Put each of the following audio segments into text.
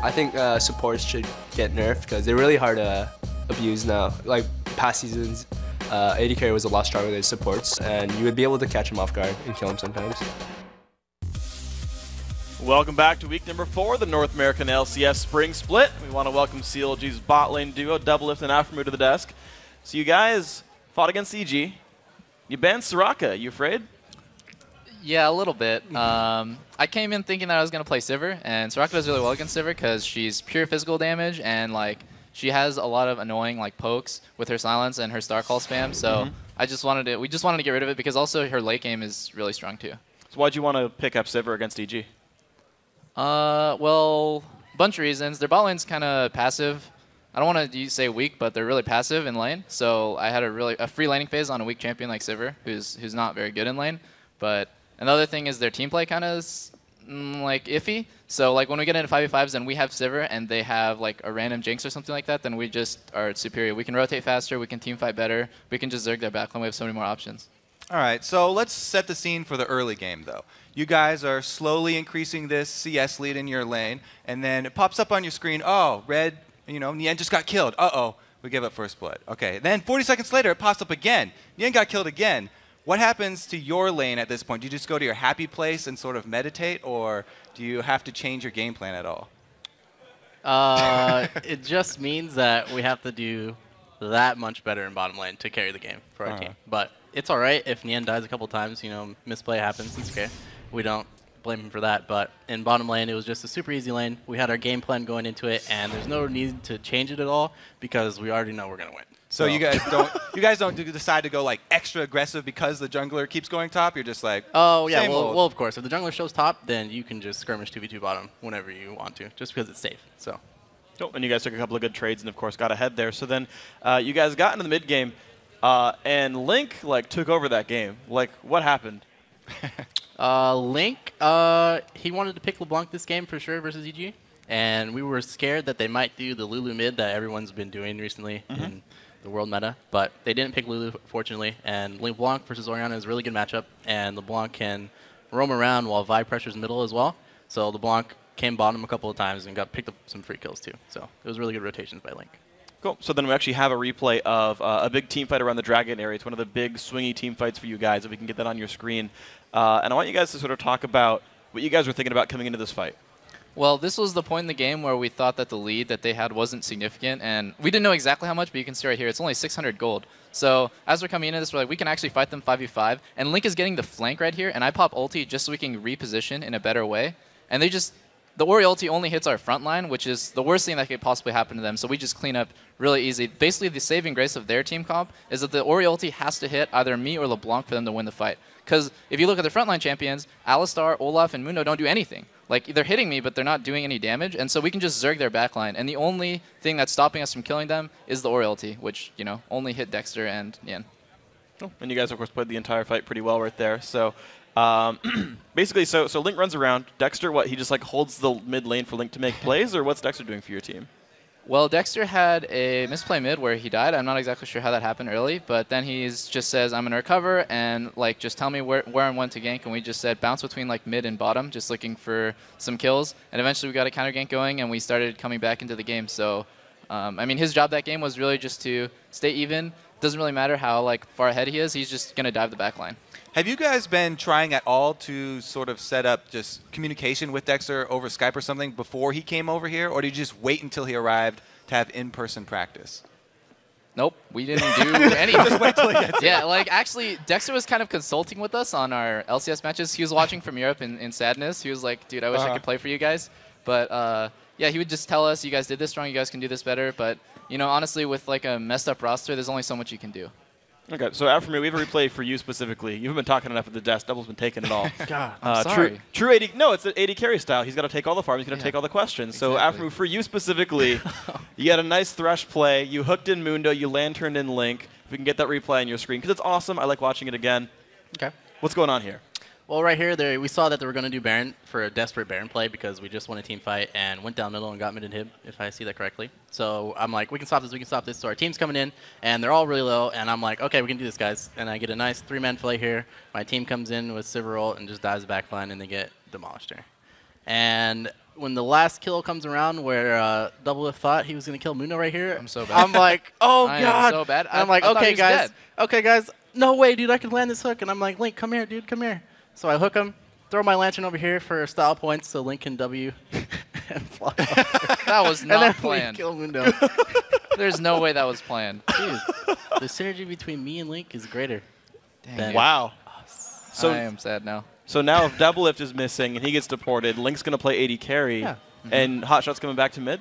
I think supports should get nerfed because they're really hard to abuse now. Like past seasons, AD carry was a lot stronger than supports, and you would be able to catch him off guard and kill him sometimes. Welcome back to week number 4 of the North American LCS Spring Split. We want to welcome CLG's bot lane duo, Doublelift and Aftermoon, to the desk. So you guys fought against EG. You banned Soraka. You afraid? Yeah, a little bit. I came in thinking that I was going to play Sivir, and Soraka does really well against Sivir because she's pure physical damage, and like she has a lot of annoying like pokes with her silence and her star call spam. So we just wanted to get rid of it because also her late game is really strong too. So why'd you want to pick up Sivir against EG? Well, bunch of reasons. Their bot lane's kind of passive. I don't want to say weak, but they're really passive in lane. So I had a free laning phase on a weak champion like Sivir, who's not very good in lane. But another thing is their team play kind of is like iffy. So like when we get into 5v5s and we have Sivir and they have like a random Jinx or something like that, then we just are superior. We can rotate faster, we can team fight better, we can just zerg their backline. We have so many more options. All right, so let's set the scene for the early game, though. You guys are slowly increasing this CS lead in your lane, and then it pops up on your screen, oh, red, Nien just got killed. Uh-oh, we give up first blood. Okay, then 40 seconds later, it pops up again. Nien got killed again. What happens to your lane at this point? Do you just go to your happy place and sort of meditate, or do you have to change your game plan at all? It just means that we have to do that much better in bottom lane to carry the game for our team. But it's all right if Nien dies a couple times. Misplay happens. It's okay. We don't blame him for that. But in bottom lane, it was just a super easy lane. We had our game plan going into it, and there's no need to change it at all because we already know we're gonna win. So you guys don't decide to go like extra aggressive because the jungler keeps going top. You're just like, oh yeah, well of course. If the jungler shows top, then you can just skirmish 2v2 bottom whenever you want to, just because it's safe. So. Oh, and you guys took a couple of good trades and, of course, got ahead there. So then you guys got into the mid game, and Link took over that game. What happened? Link, he wanted to pick LeBlanc this game for sure versus EG, and we were scared that they might do the Lulu mid that everyone's been doing recently in the world meta, but they didn't pick Lulu, fortunately, and LeBlanc versus Orianna is a really good matchup, and LeBlanc can roam around while Vi pressures middle as well, so LeBlanc came bottom a couple of times and picked up some free kills too. So it was really good rotations by Link. Cool. So then we actually have a replay of a big team fight around the Dragon area. It's one of the big swingy team fights for you guys, if we can get that on your screen. And I want you guys to sort of talk about what you guys were thinking about coming into this fight. Well, this was the point in the game where we thought that the lead that they had wasn't significant, and we didn't know exactly how much, but you can see right here, it's only 600 gold. So as we're coming into this, we're like, we can actually fight them 5v5, and Link is getting the flank right here, and I pop ulti just so we can reposition in a better way. And the Ori ulti only hits our front line, which is the worst thing that could possibly happen to them, so we just clean up really easy. Basically, the saving grace of their team comp is that the Ori ulti has to hit either me or LeBlanc for them to win the fight. Because if you look at the frontline champions, Alistar, Olaf, and Mundo don't do anything. They're hitting me, but they're not doing any damage, and so we can just zerg their backline. And the only thing that's stopping us from killing them is the Ori ulti, which, only hit Dexter and Nien. Oh, and you guys, of course, played the entire fight pretty well right there. So basically, so Link runs around. Dexter, he just holds the mid lane for Link to make plays, or what's Dexter doing for your team? Well, Dexter had a misplay mid where he died. I'm not exactly sure how that happened early, but then he just says, I'm going to recover, and just tell me where and when to gank, and we just said bounce between mid and bottom, just looking for some kills, and eventually we got a counter gank going, and we started coming back into the game. So, I mean, his job that game was really just to stay even. Doesn't really matter how far ahead he is, he's just going to dive the backline. Have you guys been trying at all to sort of set up just communication with Dexter over Skype or something before he came over here, or did you just wait until he arrived to have in-person practice? Nope, we didn't do anything. Just wait till he gets here. Yeah, actually, Dexter was kind of consulting with us on our LCS matches. He was watching from Europe in sadness. He was like, dude, I wish I could play for you guys. But yeah, he would just tell us, you guys did this wrong, you guys can do this better. But, honestly, with a messed up roster, there's only so much you can do. Okay, so after me, we have a replay for you specifically. You haven't been talking enough at the desk. Double's been taking it all. God, I'm sorry. True 80. No, it's an 80 carry style. He's got to take all the farm. He's going to take all the questions. Exactly. So after for you specifically, you had a nice Thresh play. You hooked in Mundo. You lanterned in Link. If we can get that replay on your screen, because it's awesome. I like watching it again. Okay. What's going on here? Well, right here, we saw that they were going to do Baron for a desperate Baron play because we just won a team fight and went down middle and got mid and hib, if I see that correctly. So I'm like, we can stop this, we can stop this. So our team's coming in, and they're all really low, and I'm like, okay, we can do this, guys. And I get a nice 3-man play here. My team comes in with Sivir ult and just dives the backline, and they get demolished here. And when the last kill comes around where Doublelift thought he was going to kill Muno right here, I'm so bad. I'm like, oh, I God. am so bad. And I'm like, I thought he okay, was guys. dead. Okay, guys. No way, dude. I can land this hook. And I'm like, Link, come here, dude. Come here. So I hook him, throw my lantern over here for style points so Link can W and fly off. That was And then not we planned. kill Mundo. There's no way that was planned. Dude, the synergy between me and Link is greater. Dang, Then- dude. Wow. So I am sad now. So now if Doublelift is missing and he gets deported, Link's going to play AD carry, Yeah. and Hotshot's coming back to mid?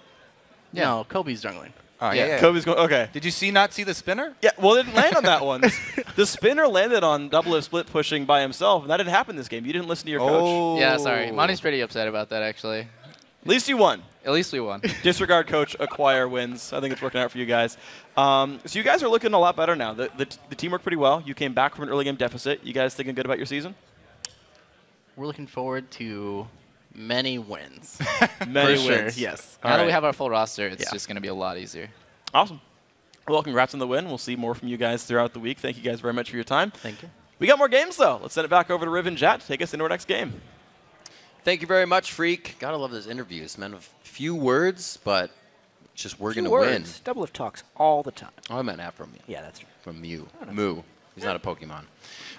Yeah. No, Kobe's jungling. Oh, Yeah. yeah. Kobe's going, okay. Did you not see the spinner? Yeah, well, it didn't land on that one. The spinner landed on Doublelift split pushing by himself, and that didn't happen this game. You didn't listen to your coach. Yeah, sorry. Monty's pretty upset about that, actually. At least you won. At least we won. Disregard coach, acquire wins. I think it's working out for you guys. So you guys are looking a lot better now. The team worked pretty well. You came back from an early game deficit. You guys thinking good about your season? We're looking forward to many wins. Many For wins. sure, yes. Now that we right. have our full roster, it's Yeah. just going to be a lot easier. Awesome. Well, congrats on the win. We'll see more from you guys throughout the week. Thank you guys very much for your time. Thank you. We got more games, though. Let's send it back over to Riv and Jet to take us into our next game. Thank you very much, Freak. Gotta love those interviews, man. Of few words, but just we're Few gonna win. words. Doublelift talks all the time. Oh, I meant that from you. Yeah, that's true. From Mew. Moo. He's not a Pokemon.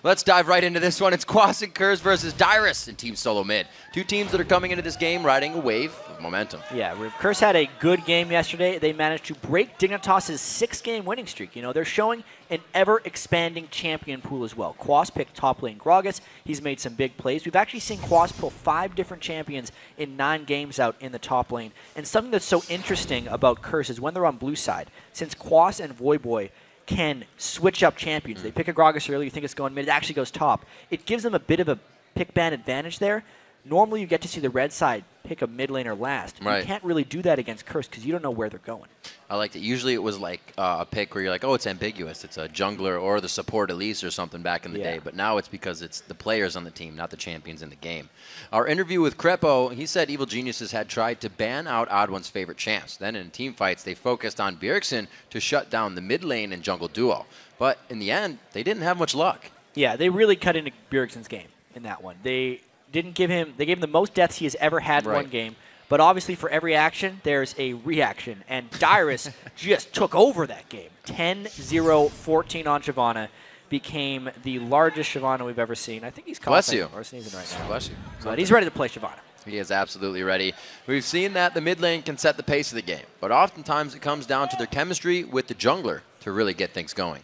Let's dive right into this one. It's Quas and Kurz versus Dyrus in Team Solo Mid. Two teams that are coming into this game riding a wave of momentum. Yeah, Curse had a good game yesterday. They managed to break Dignitas' 6-game winning streak. You know, they're showing an ever-expanding champion pool as well. Quas picked top lane Gragas. He's made some big plays. We've actually seen Quas pull 5 different champions in 9 games out in the top lane. And something that's so interesting about Curse is when they're on blue side, since Quas and Voyboy can switch up champions. They pick a Gragas early, you think it's going mid, it actually goes top. It gives them a bit of a pick ban advantage there. Normally you get to see the red side pick a mid laner last. Right. You can't really do that against Curse because you don't know where they're going. I liked it. Usually it was like a pick where you're like, oh, it's ambiguous. It's a jungler or the support Elise or something back in the Yeah. day. But now it's because it's the players on the team, not the champions in the game. Our interview with Crepo, he said Evil Geniuses had tried to ban out Odd1's favorite champs. Then in team fights, they focused on Bjergsen to shut down the mid lane and jungle duo. But in the end, they didn't have much luck. Yeah, they really cut into Bjergsen's game in that one. They gave him the most deaths he has ever had in Right. one game. But obviously for every action, there's a reaction. And Dyrus just took over that game. 10-0-14 on Shyvana. Became the largest Shyvana we've ever seen. I think he's coughing Bless you. or sneezing right now. Bless you. But he's ready to play Shyvana. He is absolutely ready. We've seen that the mid lane can set the pace of the game, but oftentimes it comes down to their chemistry with the jungler to really get things going.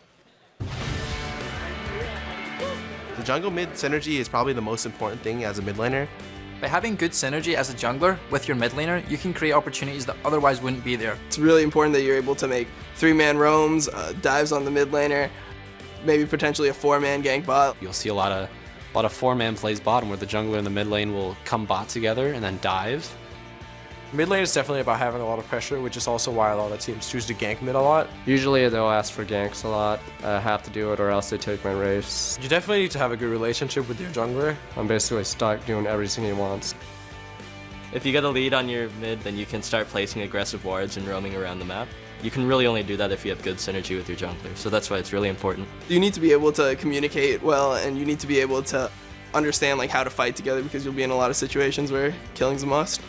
The jungle mid synergy is probably the most important thing as a mid laner. By having good synergy as a jungler with your mid laner, you can create opportunities that otherwise wouldn't be there. It's really important that you're able to make 3-man roams, dives on the mid laner, maybe potentially a 4-man gank bot. You'll see a lot of 4-man plays bottom where the jungler and the mid lane will come bot together and then dive. Mid lane is definitely about having a lot of pressure, which is also why a lot of teams choose to gank mid a lot. Usually they'll ask for ganks a lot. I have to do it or else they take my race. You definitely need to have a good relationship with your jungler. I'm basically stuck doing everything he wants. If you get a lead on your mid, then you can start placing aggressive wards and roaming around the map. You can really only do that if you have good synergy with your jungler, so that's why it's really important. You need to be able to communicate well, and you need to be able to understand like how to fight together because you'll be in a lot of situations where killing's a must.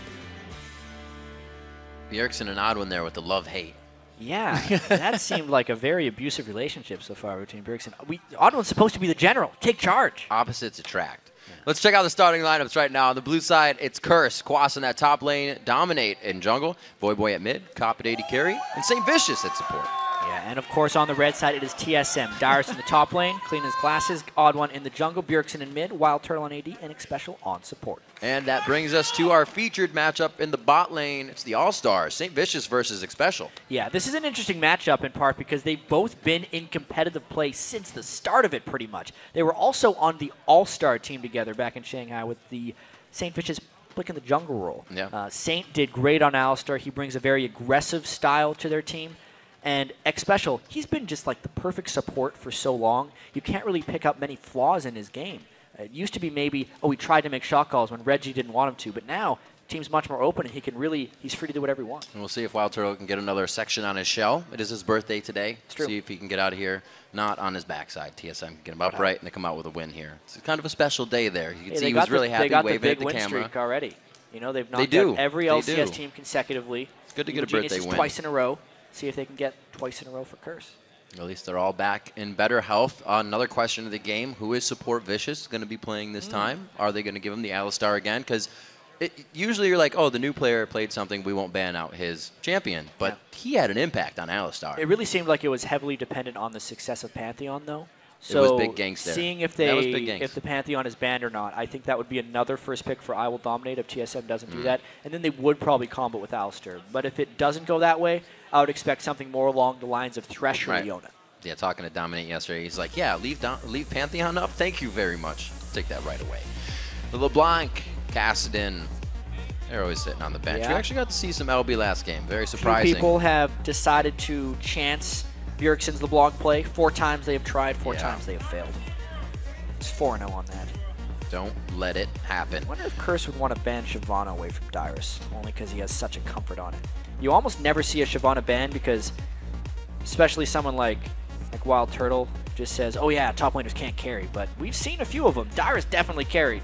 Bjergsen and Odd1 there with the love-hate. Yeah, that seemed like a very abusive relationship so far between Bjergsen. Odd1's supposed to be the general. Take charge. Opposites attract. Let's check out the starting lineups right now. On the blue side, it's Curse, Quas in that top lane, Dominate in jungle, Voyboy at mid, Cop at AD carry, and St. Vicious at support. Yeah, and of course on the red side it is TSM. Dyrus in the top lane, clean his glasses, Odd1 in the jungle, Bjergsen in mid, Wild Turtle on AD, and Xpecial on support. And that brings us to our featured matchup in the bot lane. It's the All-Stars, St. Vicious versus Xpecial. Yeah, this is an interesting matchup in part because they've both been in competitive play since the start of it pretty much. They were also on the All-Star team together back in Shanghai with the St. Vicious picking the jungle role. Yeah. Saint did great on Alistar. He brings a very aggressive style to their team. And Xpecial, he's been just like the perfect support for so long. You can't really pick up many flaws in his game. It used to be maybe, oh, he tried to make shot calls when Reggie didn't want him to. But now, team's much more open, and he's free to do whatever he wants. And we'll see if Wild Turtle can get another section on his shell. It is his birthday today. It's true. See if he can get out of here, not on his backside. TSM can get him upright and they come out with a win here. It's kind of a special day there. You can see he was really happy they got waving the at big the win camera. streak already. You know, they've knocked out every LCS team consecutively. It's good to get a birthday win. Twice in a row. See if they can get twice in a row for Curse. At least they're all back in better health. Another question of the game, who is support Vicious going to be playing this time? Are they going to give him the Alistar again? Because usually you're like, oh, the new player played something, we won't ban out his champion. But he had an impact on Alistar. It really seemed like it was heavily dependent on the success of Pantheon, though. So it was big ganks there. Seeing if the Pantheon is banned or not, I think that would be another first pick for I Will Dominate if TSM doesn't do that. And then they would probably combo with Alistar. But if it doesn't go that way, I would expect something more along the lines of Thresh or Leona. Yeah, talking to Dominate yesterday, he's like, yeah, leave Pantheon up. Thank you very much. Take that right away. The LeBlanc, Kassadin, they're always sitting on the bench. Yeah. We actually got to see some LB last game. Very surprising. Few people have decided to chance Bjergsen's LeBlanc play. 4 times they have tried, 4 times they have failed. It's 4-0 on that. Don't let it happen. I wonder if Curse would want to ban Shyvana away from Dyrus, only because he has such a comfort on it. You almost never see a Shyvana ban because, especially someone like Wild Turtle just says, oh yeah, top laners can't carry, but we've seen a few of them. Dyrus definitely carried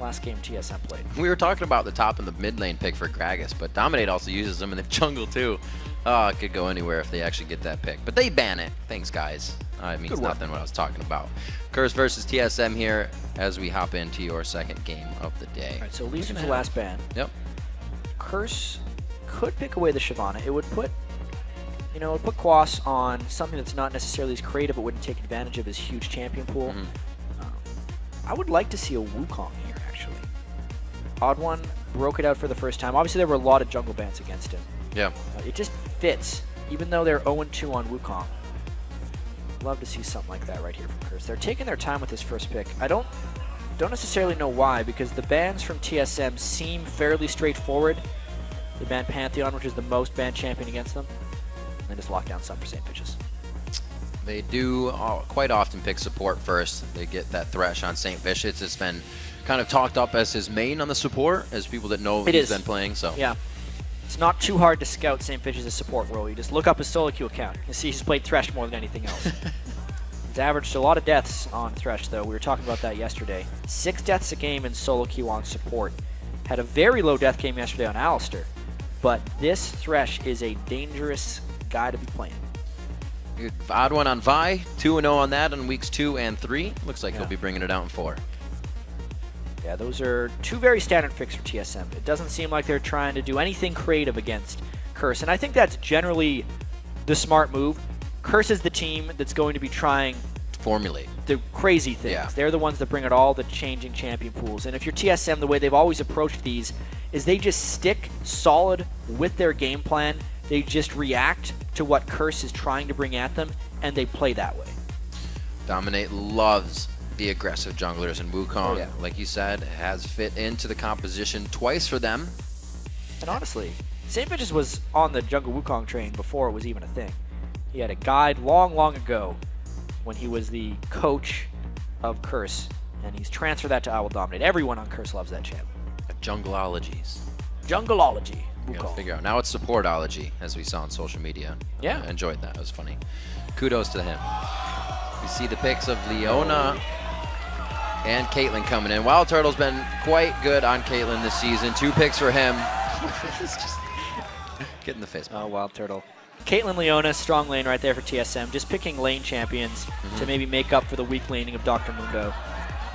last game TSM played. We were talking about the top and the mid lane pick for Gragas, but Dominate also uses them in the jungle too. Oh, it could go anywhere if they actually get that pick. But they ban it. Thanks, guys. It means nothing what I was talking about. Curse versus TSM here as we hop into your second game of the day. All right, so Lee was the last ban. Yep. Curse could pick away the Shyvana. It would put, it would put Quas on something that's not necessarily as creative, but wouldn't take advantage of his huge champion pool. I would like to see a Wukong here, actually. Odd One broke it out for the first time. Obviously, there were a lot of jungle bans against him. Yeah. It just fits, even though they're 0-2 on Wukong. Love to see something like that right here from Curse. They're taking their time with this first pick. I don't necessarily know why, because the bans from TSM seem fairly straightforward. They banned Pantheon, which is the most banned champion against them. And they just lock down some for St. Vicious. They do quite often pick support first. They get that Thresh on St. Vicious. It's been kind of talked up as his main on the support, as people that know he's been playing. So yeah. It's not too hard to scout St. Vicious' support role. You just look up his solo queue account. You see he's played Thresh more than anything else. He's averaged a lot of deaths on Thresh, though. We were talking about that yesterday. 6 deaths a game in solo queue on support. Had a very low death game yesterday on Alistar. But this Thresh is a dangerous guy to be playing. Odd One on Vi, 2-0 on that on weeks 2 and 3. Looks like he'll be bringing it out in 4. Yeah, those are 2 very standard picks for TSM. It doesn't seem like they're trying to do anything creative against Curse, and I think that's generally the smart move. Curse is the team that's going to be trying to formulate the crazy things. Yeah. They're the ones that bring out all the changing champion pools. And if you're TSM, the way they've always approached these is they just stick solid with their game plan. They just react to what Curse is trying to bring at them, and they play that way. Dominate loves the aggressive junglers, and Wukong, like you said, has fit into the composition twice for them. And honestly, St. Vicious was on the jungle Wukong train before it was even a thing. He had a guide long, long ago when he was the coach of Curse, and he's transferred that to I Will Dominate. Everyone on Curse loves that champ. Jungleologies. Jungleology. Gotta figure out. Now it's supportology, as we saw on social media. Yeah. I enjoyed that. It was funny. Kudos to him. We see the picks of Leona and Caitlyn coming in. Wild Turtle's been quite good on Caitlyn this season. 2 picks for him. Just get in the face. Oh, Wild Turtle. Caitlyn, Leona, strong lane right there for TSM. Just picking lane champions to maybe make up for the weak laning of Dr. Mundo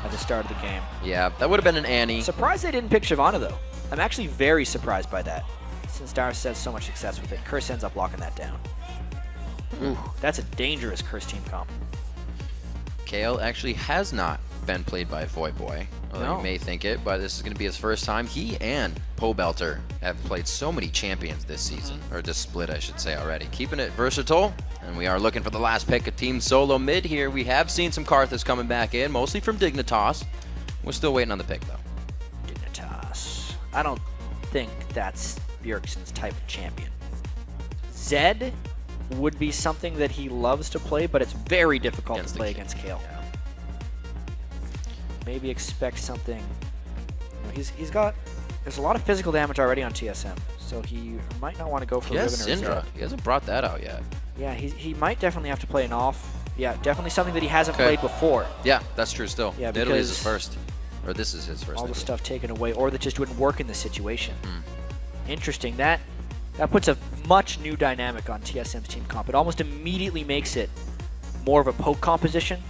at the start of the game. Yeah, that would have been an Annie. Surprised they didn't pick Shyvana, though. I'm actually very surprised by that, since Dyrus has so much success with it. Curse ends up locking that down. Ooh, that's a dangerous Curse team comp. Kale actually has not been played by Voyboy. Although you may think it, but this is going to be his first time. He and Pobelter have played so many champions this season, or this split, I should say, already. Keeping it versatile, and we are looking for the last pick of Team Solo mid here. We have seen some Karthus coming back in, mostly from Dignitas. We're still waiting on the pick, though. Dignitas. I don't think that's Bjergsen's type of champion. Zed would be something that he loves to play, but it's very difficult to play against Kale. Yeah. Maybe expect something. He's got. There's a lot of physical damage already on TSM, so he might not want to go for Riven or Syndra. He hasn't brought that out yet. Yeah, he might definitely have to play an off. Yeah, definitely something that he hasn't played before. Yeah, that's true still. Yeah, Italy is his first. Or this is his first all the idea. stuff taken away, or that just wouldn't work in the situation. Interesting. That puts a much new dynamic on TSM's team comp. It almost immediately makes it more of a poke composition.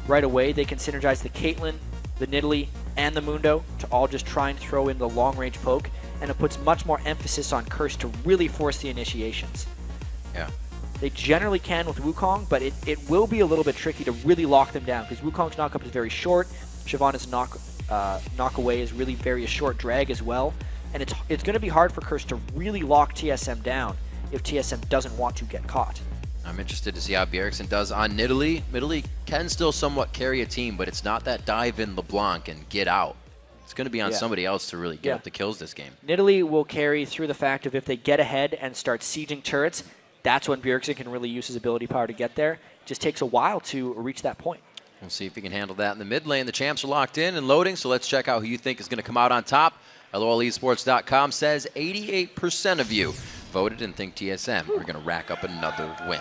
Right away, they can synergize the Caitlyn, the Nidalee, and the Mundo to all just try and throw in the long-range poke, and it puts much more emphasis on Curse to really force the initiations. Yeah. They generally can with Wukong, but it will be a little bit tricky to really lock them down, because Wukong's knock-up is very short, Shyvana's knock-away is really very a short drag as well, and it's going to be hard for Curse to really lock TSM down if TSM doesn't want to get caught. I'm interested to see how Bjergsen does on Nidalee. Nidalee can still somewhat carry a team, but it's not that dive in LeBlanc and get out. It's going to be on somebody else to really get up the kills this game. Nidalee will carry through the fact of if they get ahead and start sieging turrets, that's when Bjergsen can really use his ability power to get there. It just takes a while to reach that point. We'll see if he can handle that in the mid lane. The champs are locked in and loading, so let's check out who you think is going to come out on top. LOLesports.com says 88% of you voted and think TSM are going to rack up another win.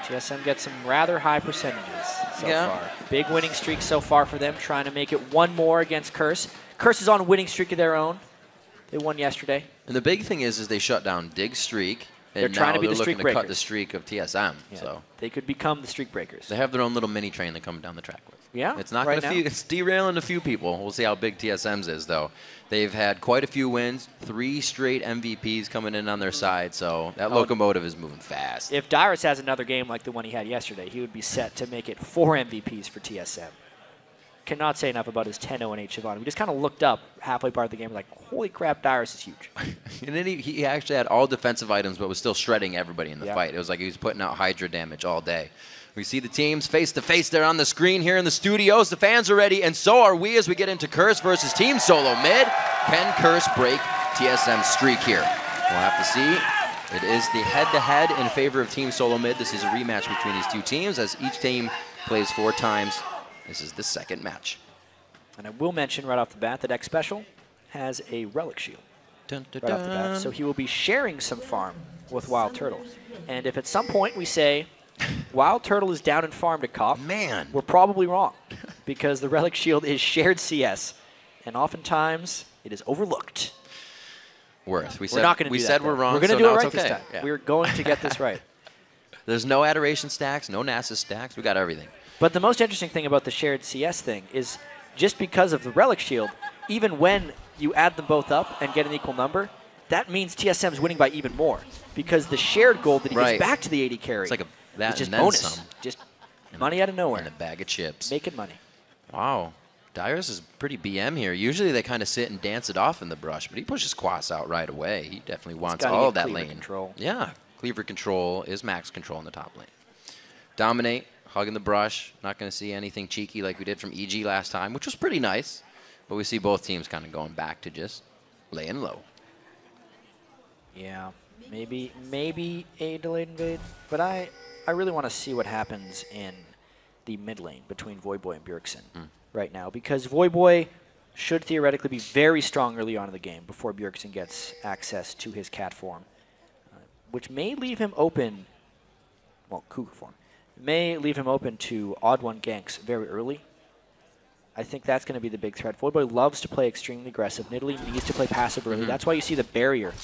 TSM gets some rather high percentages so far. Big winning streak so far for them, trying to make it one more against Curse. Curse is on a winning streak of their own. They won yesterday. And the big thing is they shut down Dig's streak. And they're trying to be the streak looking breakers. to cut the streak of TSM. Yeah, So they could become the streak breakers. they have their own little mini train they're coming down the track with. Yeah, It's not right going to it's derailing a few people. We'll see how big TSM's is, though. They've had quite a few wins, 3 straight MVPs coming in on their side, so that locomotive is moving fast. If Dyrus has another game like the one he had yesterday, he would be set to make it 4 MVPs for TSM. Cannot say enough about his 10-0-8 Shyvana. We just kind of looked up halfway part of the game, like, holy crap, Dyrus is huge. And then he actually had all defensive items, but was still shredding everybody in the fight. It was like he was putting out Hydra damage all day. We see the teams face-to-face there on the screen here in the studios. The fans are ready, and so are we as we get into Curse versus Team Solo Mid. Can Curse break TSM's streak here? We'll have to see. It is the head-to-head in favor of Team Solo Mid. This is a rematch between these two teams as each team plays 4 times. This is the second match. And I will mention right off the bat that X Special has a Relic Shield right off the bat. So he will be sharing some farm with Wild Turtle. And if at some point we say Wild Turtle is down in farm to cop, we're probably wrong because the Relic Shield is shared CS. And oftentimes it is overlooked. Worth. We're not going to do that. We said we're wrong, We're going to so do now it right it's this okay. time. Yeah. We're going to get this right. There's no adoration stacks, no Nasus stacks. We got everything. But the most interesting thing about the shared CS thing is just because of the Relic Shield, even when you add them both up and get an equal number, that means TSM's winning by even more because the shared gold that he gives back to the AD carry it's like that is just and then bonus. some. Just money out of nowhere. And a bag of chips. Making money. Wow. Dyrus is pretty BM here. Usually they kind of sit and dance it off in the brush, but he pushes Quas out right away. He definitely wants all of that lane. Control. Yeah. Cleaver control is max control in the top lane. Dominate, hugging the brush. Not going to see anything cheeky like we did from EG last time, which was pretty nice. But we see both teams kind of going back to just laying low. Yeah. Maybe a delayed invade. But I really want to see what happens in the mid lane between Voyboy and Bjergsen right now. Because Voyboy should theoretically be very strong early on in the game before Bjergsen gets access to his cat form. Which may leave him open, well, Cougar form, may leave him open to odd one ganks very early. I think that's going to be the big threat. Voyboy loves to play extremely aggressive. Nidalee needs to play passive early. That's why you see the barrier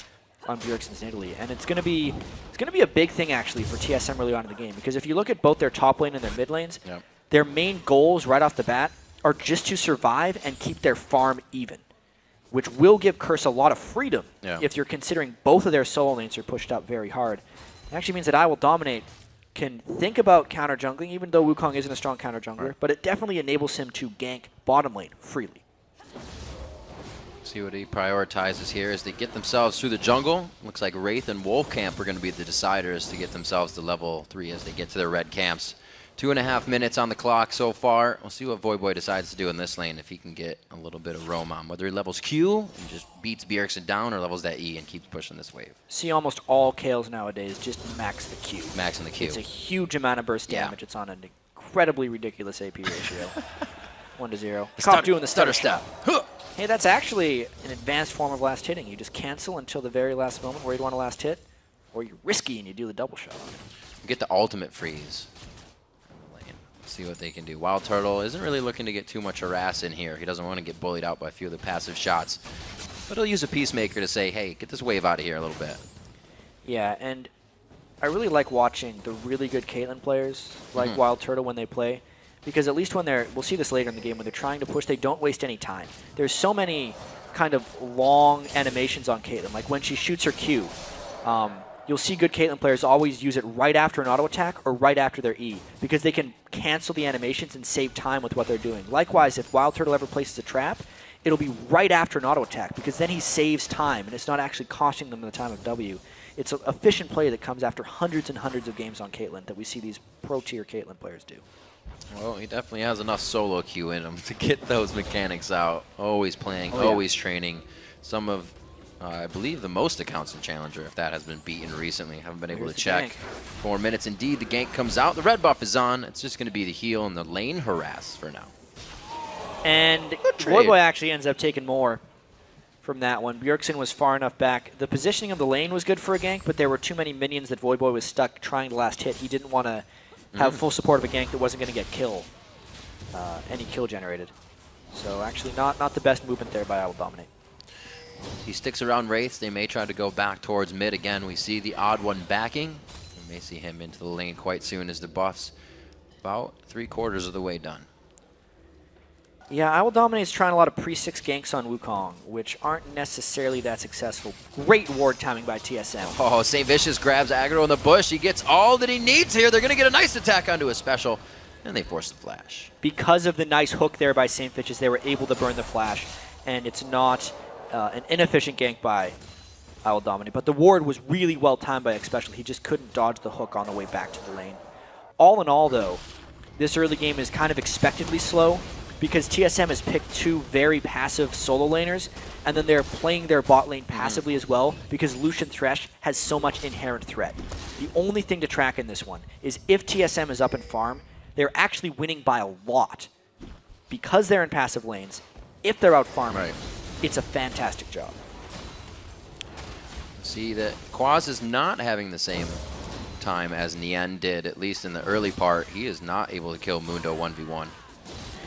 on Bjergsen's Nidalee. And it's going to be a big thing, actually, for TSM early on in the game. Because if you look at both their top lane and their mid lanes, their main goals right off the bat are just to survive and keep their farm even, which will give Curse a lot of freedom if you're considering both of their solo lanes are pushed up very hard. It actually means that I Will Dominate can think about counter jungling, even though Wukong isn't a strong counter jungler, but it definitely enables him to gank bottom lane freely. See what he prioritizes here as they get themselves through the jungle. Looks like Wraith and Wolfcamp are going to be the deciders to get themselves to level 3 as they get to their red camps. 2.5 minutes on the clock so far. We'll see what Voyboy decides to do in this lane if he can get a little bit of roam on. Whether he levels Q and just beats Bjergsen down or levels that E and keeps pushing this wave. See almost all Kales nowadays just max the Q. Maxing the Q. It's a huge amount of burst damage. It's on an incredibly ridiculous AP ratio. 1-0. Cop doing the stutter step. Hey, that's actually an advanced form of last hitting. You just cancel until the very last moment where you'd want a last hit, or you're risky and you do the double shot on it. You get the ultimate freeze. See what they can do. Wild Turtle isn't really looking to get too much harass in here. He doesn't want to get bullied out by a few of the passive shots. But he'll use a Peacemaker to say, hey, get this wave out of here a little bit. Yeah, and I really like watching the really good Caitlyn players, like Wild Turtle, when they play. Because at least when they're, we'll see this later in the game, when they're trying to push, they don't waste any time. There's so many kind of long animations on Caitlyn. Like when she shoots her Q, you'll see good Caitlyn players always use it right after an auto attack or right after their E, because they can cancel the animations and save time with what they're doing. Likewise, if Wild Turtle ever places a trap, it'll be right after an auto attack, because then he saves time and it's not actually costing them the time of W. It's an efficient play that comes after hundreds and hundreds of games on Caitlyn that we see these pro-tier Caitlyn players do. Well, he definitely has enough solo queue in him to get those mechanics out. Always playing, always training. Some of, I believe, the most accounts in Challenger, if that has been beaten recently. Haven't been able to check. 4 minutes indeed. The gank comes out. The red buff is on. It's just going to be the heal and the lane harass for now. And Voyboy actually ends up taking more from that one. Bjergsen was far enough back. The positioning of the lane was good for a gank, but there were too many minions that Voyboy was stuck trying to last hit. He didn't want to have full support of a gank that wasn't going to get any kill generated. So actually not the best movement there by I Will Dominate. He sticks around Wraiths. They may try to go back towards mid again. We see the odd one backing. We may see him into the lane quite soon as the buff's about 3/4 of the way done. Yeah, I Will Dominate is trying a lot of pre-6 ganks on Wukong, which aren't necessarily that successful. Great ward timing by TSM. Oh, St. Vicious grabs aggro in the bush. He gets all that he needs here. They're going to get a nice attack onto a special, and they force the flash. Because of the nice hook there by St. Vicious, they were able to burn the flash, and it's not an inefficient gank by I Will Dominate. But the ward was really well timed by Xpecial. He just couldn't dodge the hook on the way back to the lane. All in all, though, this early game is kind of expectedly slow, because TSM has picked two very passive solo laners, and then they're playing their bot lane passively as well, because Lucian Thresh has so much inherent threat. The only thing to track in this one is if TSM is up in farm, they're actually winning by a lot. Because they're in passive lanes, if they're out farming, it's a fantastic job. See that Quaz is not having the same time as Nien did, at least in the early part. He is not able to kill Mundo 1v1.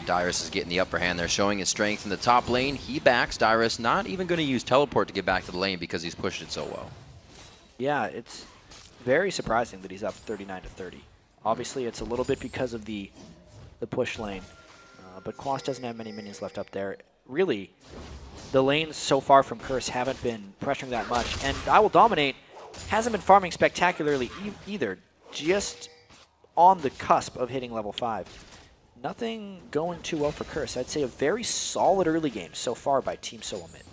Dyrus is getting the upper hand there, showing his strength in the top lane. He backs Dyrus, not even going to use teleport to get back to the lane because he's pushed it so well. Yeah, it's very surprising that he's up 39-30. Obviously, it's a little bit because of the push lane, but Quas doesn't have many minions left up there. Really, the lanes so far from Curse haven't been pressuring that much, and I Will Dominate hasn't been farming spectacularly either, just on the cusp of hitting level 5. Nothing going too well for Curse. I'd say a very solid early game so far by Team Solo Mid.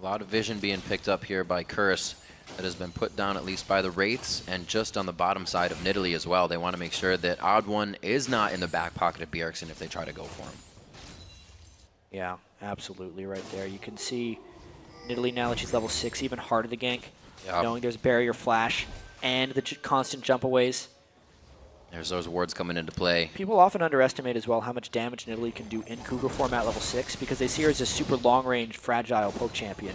A lot of vision being picked up here by Curse that has been put down at least by the Wraiths, and just on the bottom side of Nidalee as well. They want to make sure that Odd One is not in the back pocket of Bjergsen if they try to go for him. Yeah, absolutely right there. You can see Nidalee now that she's level 6, even harder to gank, knowing there's barrier flash and the constant jump aways. There's those wards coming into play. People often underestimate as well how much damage Nidalee can do in Cougar form at level 6 because they see her as a super long-range, fragile poke champion,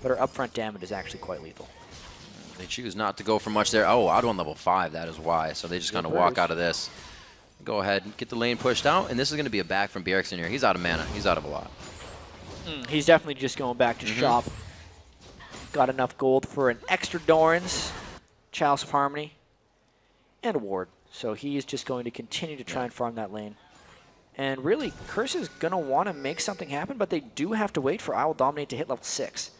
but her upfront damage is actually quite lethal. They choose not to go for much there. Oh, Odd One level 5, that is why. So they just kind of walk out of this. Go ahead and get the lane pushed out, and this is going to be a back from Bjergsen here. He's out of mana. He's out of a lot. He's definitely just going back to shop. Got enough gold for an extra Doran's, Chalice of Harmony, and a ward. So he's just going to continue to try and farm that lane. And really, Curse is going to want to make something happen, but they do have to wait for I Will Dominate to hit level 6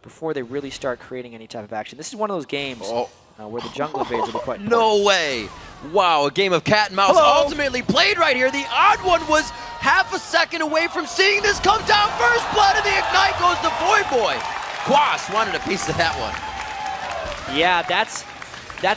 before they really start creating any type of action. This is one of those games where the jungle invades will be quite important. No way! Wow, a game of cat and mouse ultimately played right here. The Odd One was half a second away from seeing this come down. First blood, and the Ignite goes to Voyboy. Quas wanted a piece of that one. Yeah, that's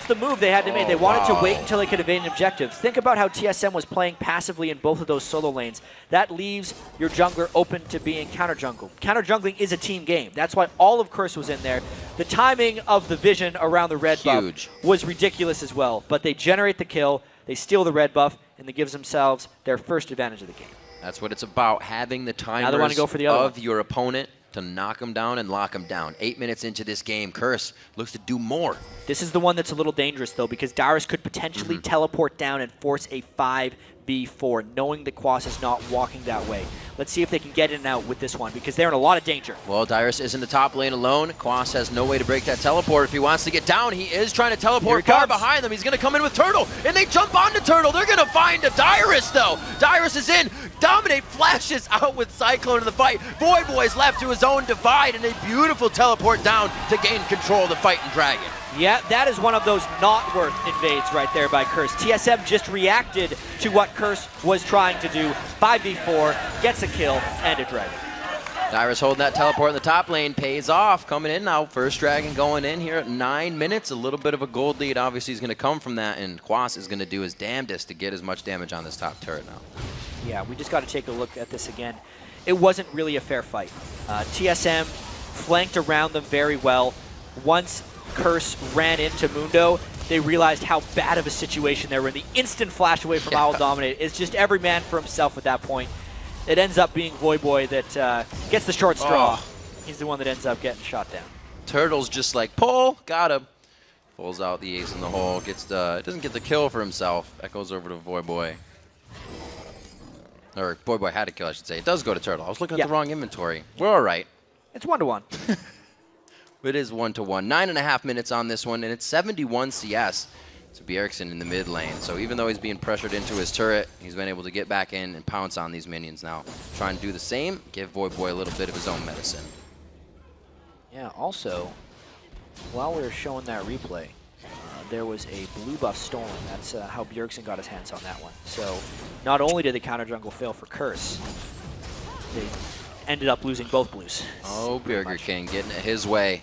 the move they had to make. They wanted to wait until they could evade an objective. Think about how TSM was playing passively in both of those solo lanes. That leaves your jungler open to being counter jungle. Counter jungling is a team game. That's why all of Curse was in there. The timing of the vision around the red buff was ridiculous as well. But they generate the kill, they steal the red buff, and they give themselves their first advantage of the game. That's what it's about, having the timers now they want to go for the other of your opponent to knock them down and lock them down. 8 minutes into this game, Curse looks to do more. This is the one that's a little dangerous, though, because Dyrus could potentially teleport down and force a 5v 5v4, knowing that Quas is not walking that way. Let's see if they can get in and out with this one, because they're in a lot of danger. Well, Dyrus is in the top lane alone. Quas has no way to break that teleport. If he wants to get down, he is trying to teleport far behind them. He's going to come in with Turtle, and they jump onto Turtle. They're going to find a Dyrus, though. Dyrus is in. Dominate flashes out with Cyclone in the fight. Voyboy is left to his own divide, and a beautiful teleport down to gain control of the fighting dragon. Yeah, that is one of those not worth invades right there by Curse. TSM just reacted to what Curse was trying to do. 5v4, gets a kill, and a dragon. Dyrus holding that teleport in the top lane, pays off. Coming in now, first dragon going in here at 9 minutes. A little bit of a gold lead obviously is going to come from that, and Quas is going to do his damnedest to get as much damage on this top turret now. Yeah, we just got to take a look at this again. It wasn't really a fair fight. TSM flanked around them very well. Once Curse ran into Mundo, they realized how bad of a situation they were in. The instant flash away from Owl Dominate. It's just every man for himself at that point. It ends up being Voyboy that gets the short straw. He's the one that ends up getting shot down. Turtle's just like, pull, got him. Pulls out the ace in the hole, doesn't get the kill for himself. That goes over to Voyboy. Or Voyboy had a kill, I should say. It does go to Turtle. I was looking at the wrong inventory. We're all right. It's 1-1. It is 1-1. 9.5 minutes on this one, and it's 71 CS to Bjergsen in the mid lane. So even though he's being pressured into his turret, he's been able to get back in and pounce on these minions now. Trying to do the same, give Voyboy a little bit of his own medicine. Yeah, also, while we were showing that replay, there was a blue buff stolen. That's how Bjergsen got his hands on that one. So not only did the counter jungle fail for Curse, they ended up losing both blues. Oh, Burger King getting it his way.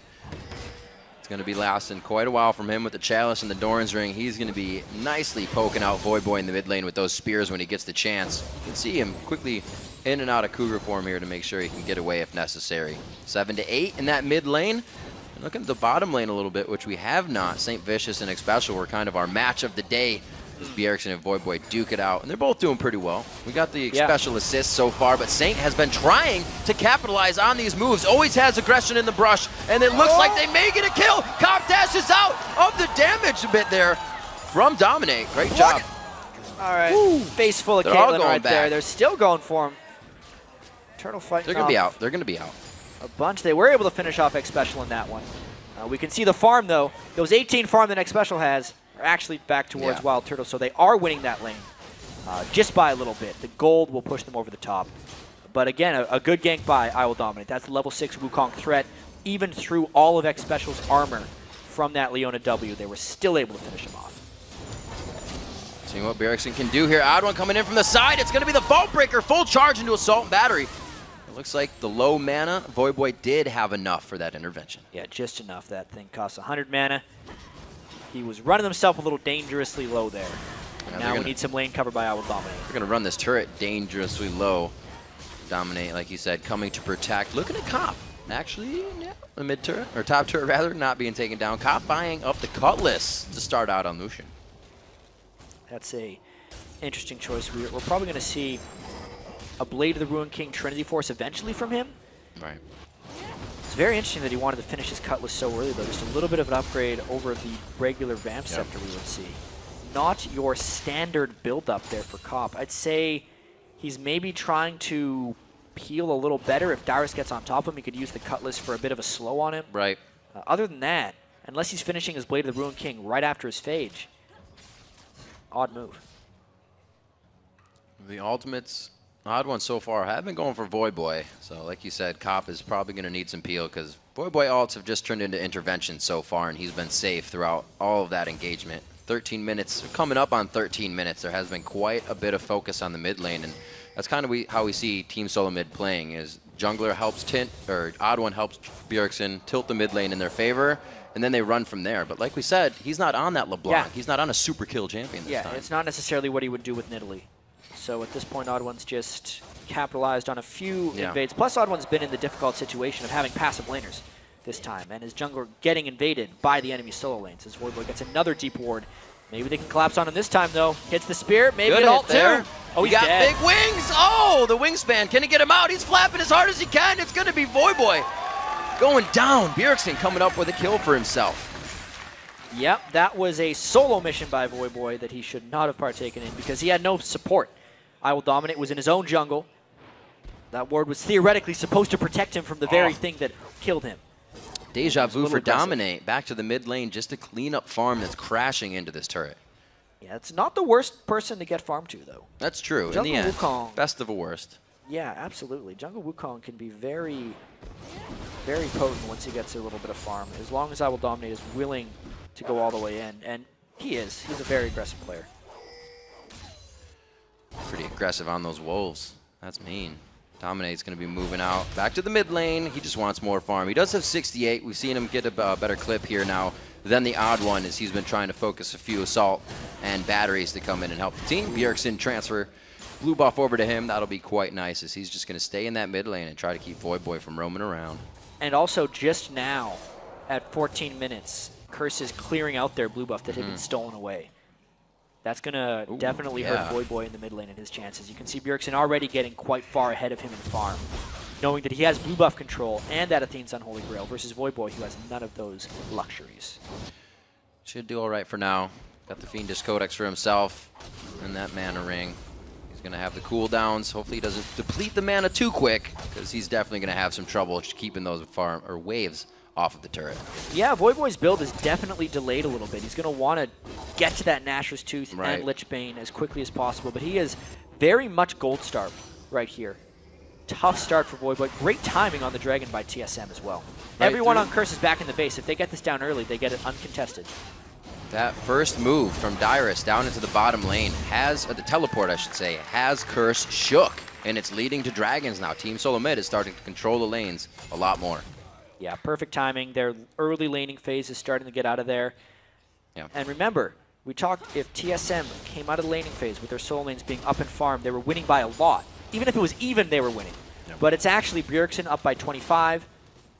It's going to be lasting quite a while from him with the Chalice and the Doran's Ring. He's going to be nicely poking out Voyboy in the mid lane with those spears when he gets the chance. You can see him quickly in and out of Cougar form here to make sure he can get away if necessary. 7 to 8 in that mid lane. And looking at the bottom lane a little bit, which we have not. St. Vicious and Xpecial were kind of our match of the day as Bjergsen and Voyboy duke it out. And they're both doing pretty well. We got the Xpecial assist so far, but Saint has been trying to capitalize on these moves. Always has aggression in the brush, and it looks like they may get a kill. Cop dashes out of the damage a bit there from Dominate. Great job. All right, face full of Caitlyn right there. They're still going for him. Turtle fighting. They're going to be out. They're going to be out. A bunch. They were able to finish off Xpecial in that one. We can see the farm, though. Those 18 farm that Xpecial has are actually back towards Wild Turtle, so they are winning that lane just by a little bit. The gold will push them over the top. But again, a good gank by I Will Dominate. That's the level 6 Wukong threat. Even through all of Xpecial's armor from that Leona W, they were still able to finish him off. Seeing what Bjergsen can do here. Odd one coming in from the side. It's going to be the Vault Breaker. Full charge into Assault and Battery. Looks like the low mana, Voyboy did have enough for that intervention. Yeah, just enough. That thing costs 100 mana. He was running himself a little dangerously low there. Now we need some lane cover by I Will Dominate. We're going to run this turret dangerously low. Dominate, like you said, coming to protect. Looking at Cop. Actually, yeah, the mid turret, or top turret rather, not being taken down. Cop buying up the Cutlass to start out on Lucian. That's a interesting choice. We're probably going to see a Blade of the Ruined King Trinity Force eventually from him. Right. It's very interesting that he wanted to finish his Cutlass so early, though. Just a little bit of an upgrade over the regular Vamp Scepter we would see. Not your standard build-up there for Cop. I'd say he's maybe trying to peel a little better. If Dyrus gets on top of him, he could use the Cutlass for a bit of a slow on him. Right. Other than that, unless he's finishing his Blade of the Ruined King right after his Phage, odd move. The ultimates, odd one so far, have been going for Voyboy. So like you said, Cop is probably going to need some peel because Voyboy ults have just turned into intervention so far, and he's been safe throughout all of that engagement. 13 minutes, coming up on 13 minutes, there has been quite a bit of focus on the mid lane, and that's kind of how we see Team Solo Mid playing, is Jungler helps Odd One helps Bjergsen tilt the mid lane in their favor, and then they run from there. But like we said, he's not on that LeBlanc. Yeah. He's not on a super kill champion this time. Yeah, it's not necessarily what he would do with Nidalee. So at this point, Odd One's just capitalized on a few invades. Plus, Odd One's been in the difficult situation of having passive laners this time, and his jungler getting invaded by the enemy solo lanes. As Voyboy gets another deep ward. Maybe they can collapse on him this time, though. Hits the spear, maybe an ult too. Oh, he's got dead. Big wings. Oh, the wingspan. Can he get him out? He's flapping as hard as he can. It's going to be Voyboy going down. Bjergsen coming up with a kill for himself. Yep, that was a solo mission by Voyboy that he should not have partaken in because he had no support. I Will Dominate was in his own jungle. That ward was theoretically supposed to protect him from the very thing that killed him. Deja vu for aggressive. Dominate. Back to the mid lane just to clean up farm that's crashing into this turret. Yeah, it's not the worst person to get farm to, though. That's true. Jungle In the end, Wukong. best of a worst. Yeah, absolutely. Jungle Wukong can be very, very potent once he gets a little bit of farm, as long as I Will Dominate is willing to go all the way in. And he is. He's a very aggressive player. Pretty aggressive on those wolves. That's mean. Dominate's going to be moving out. Back to the mid lane. He just wants more farm. He does have 68. We've seen him get a better clip here now than the odd one, as he's been trying to focus a few assault and batteries to come in and help the team. Bjergsen transfer blue buff over to him. That'll be quite nice, as he's just going to stay in that mid lane and try to keep Voidboy from roaming around. And also just now, at 14 minutes, Curse is clearing out their blue buff that had been stolen away. That's going to definitely hurt Voidboy in the mid lane and his chances. You can see Bjergsen already getting quite far ahead of him in farm, knowing that he has blue buff control and that Athene's Unholy Grail versus Voidboy, who has none of those luxuries. Should do all right for now. Got the Fiendish Codex for himself and that mana ring. He's going to have the cooldowns. Hopefully he doesn't deplete the mana too quick, because he's definitely going to have some trouble keeping those farm or waves off of the turret. Yeah, Voidboy's build is definitely delayed a little bit. He's going to want to get to that Nashor's Tooth and Lichbane as quickly as possible, but he is very much gold starved right here. Tough start for Voidboy. Great timing on the Dragon by TSM as well. Everyone on Curse is back in the base. If they get this down early, they get it uncontested. That first move from Dyrus down into the bottom lane has, the teleport I should say, has Curse shook, and it's leading to Dragons now. Team Solo Mid is starting to control the lanes a lot more. Yeah, perfect timing. Their early laning phase is starting to get out of there. Yeah. And remember, we talked if TSM came out of the laning phase with their solo lanes being up in farm, they were winning by a lot. Even if it was even, they were winning. Yep. But it's actually Bjergsen up by 25,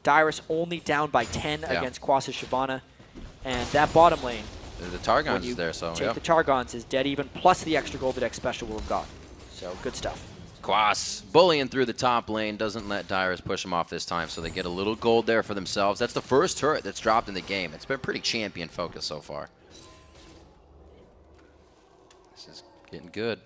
Dyrus only down by 10 against Quas's Shyvana, and that bottom lane, the Targon's is there, so take the Targons is dead even, plus the extra gold that X Special will have gotten. So good stuff. Quas bullying through the top lane, doesn't let Dyrus push him off this time, so they get a little gold there for themselves. That's the first turret that's dropped in the game. It's been pretty champion focused so far. This is getting good.